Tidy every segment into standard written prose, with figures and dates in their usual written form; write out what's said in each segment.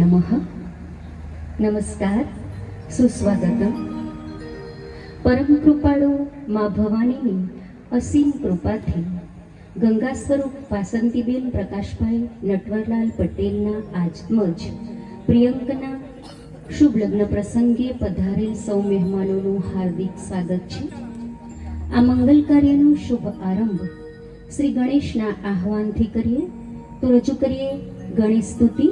નમઃ. નમસ્કાર, સુસ્વાગત. પરમ કૃપાળુ મા ભવાનીની અસીમ કૃપાથી ગંગા સ્વરૂપ વાસંતીબેન પ્રકાશભાઈ નટવરલાલ પટેલના આજમજ પ્રિયંકના શુભ લગ્ન પ્રસંગે પધારેલ સૌ મહેમાનોનું હાર્દિક સ્વાગત છે. આ મંગલ કાર્યનો શુભ આરંભ શ્રી ગણેશના આહવાનથી કરીએ તો રજૂ કરીએ ગણેશ સ્તુતિ.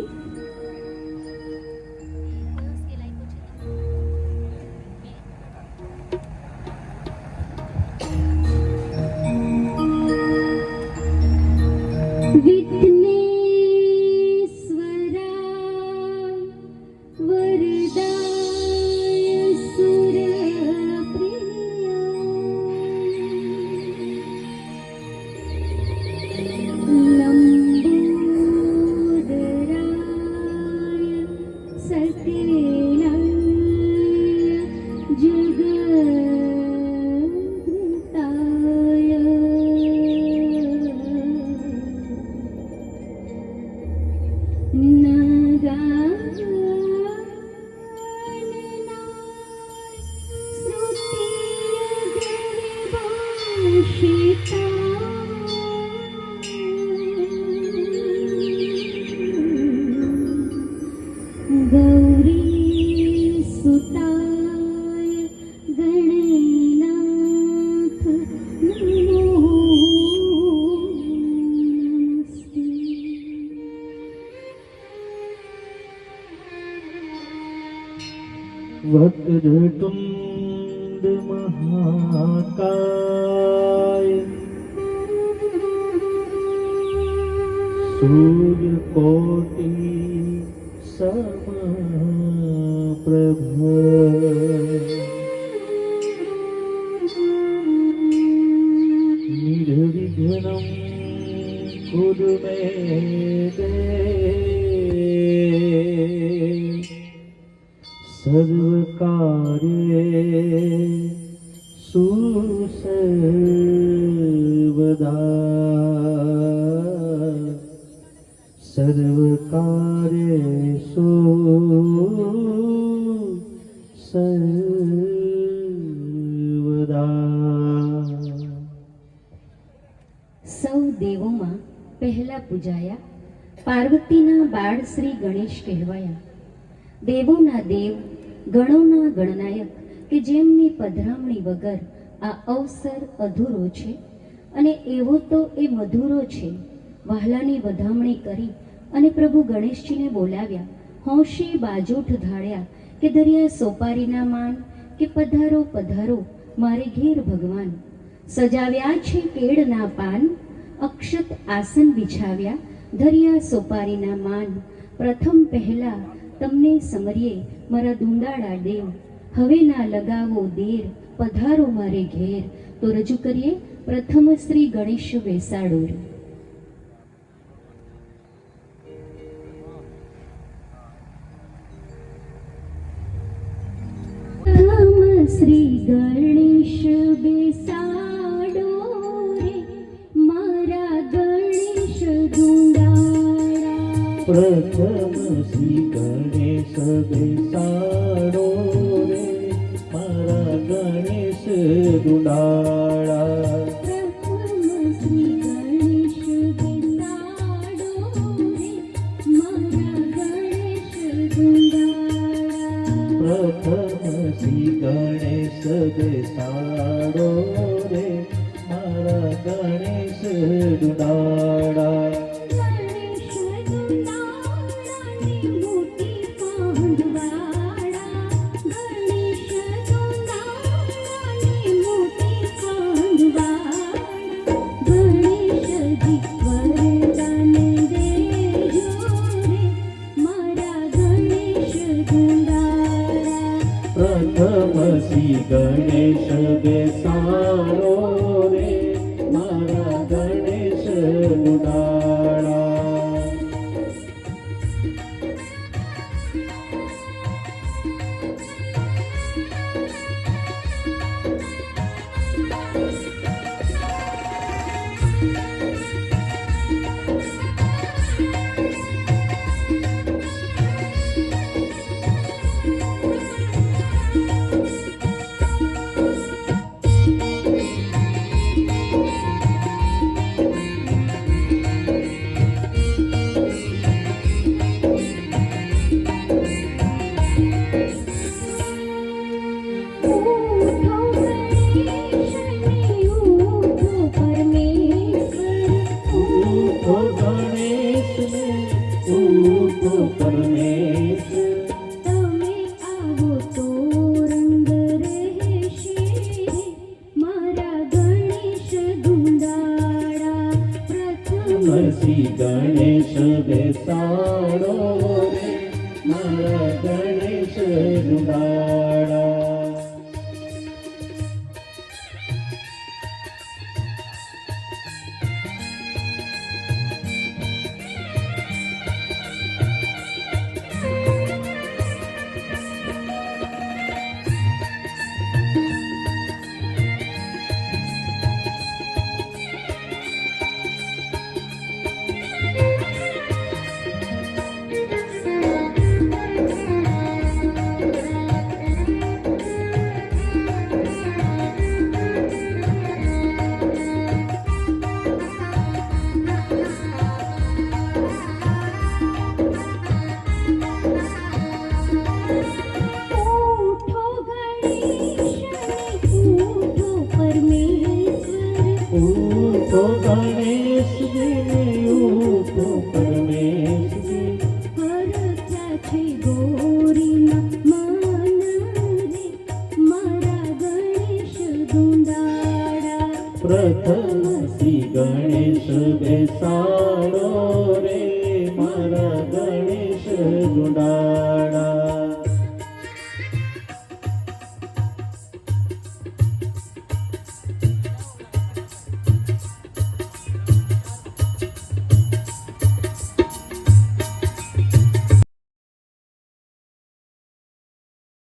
वक्रतुंड महाकाय सूर्यकोटि समप्रभ निर्विघ्नं कुरु मे देव सर्वकार्ये सुसर्वदा सर्वकार्येषु सर्वदा. સૌ દેવોમાં પહેલા પૂજાયા પાર્વતીના બાળ શ્રી ગણેશ કહેવાયા. દેવોના દેવ ગણોના ગણનાયક કે જેમની પધરામણી વગર આ અવસર અધૂરો છે અને એવો તો એ મધુરો છે. વહાલાની વધામણી કરી અને પ્રભુ ગણેશજીને બોલાવ્યા. હોંશી બાજોઠ ધાળ્યા કે ધર્યા સોપારીના માન કે પધારો પધારો મારે ઘેર ભગવાન. સજાવ્યા છે કેળના પાન અક્ષત આસન બિછાવ્યા ધર્યા સોપારીના માન. પ્રથમ પહેલા તમને સમરીએ મારા દુંડાળા દેવ. હવે ના લગાવો દેર પધારો મારે ઘેર. તો રજૂ કરીએ પ્રથમ શ્રી ગણેશ બેસાડો. શ્રી ગણેશ બેસાડો રે મારા ગણેશ દુંડાળા. પ્રથમ શ્રી ગણેશ બેસાડો રે મારા ગણેશ દુંડાળા. પ્રથમ શ્રી ગણેશ બેસાડો રે મારા ગણેશ દુંડાળા. પ્રથમ શ્રી ગણેશ બેસાડો રે મારા ગણેશ દુંડાળા. પ્રથમ શ્રી ગણેશ બેસાડો રે મારા ગણેશ દુંડાળા. ગણેશ તમે આવો તો રંગ રહેશે મારા ગણેશ ધુંડાળા પ્રથમ શ્રી ગણેશ બેસાડો રે મારા ગણેશ રૂડાળા. ઉઠો ગણેશ ઉઠો પરમેશ્વર ઉઠો ગણેશજી ઉઠો પરમેશજી હરખ્યા છે ગોરીના માન રે મારા ગણેશ ધુંડાળા પ્રથમ શ્રી ગણેશ બેસાડો રે મારા ગણેશ રૂડાળા.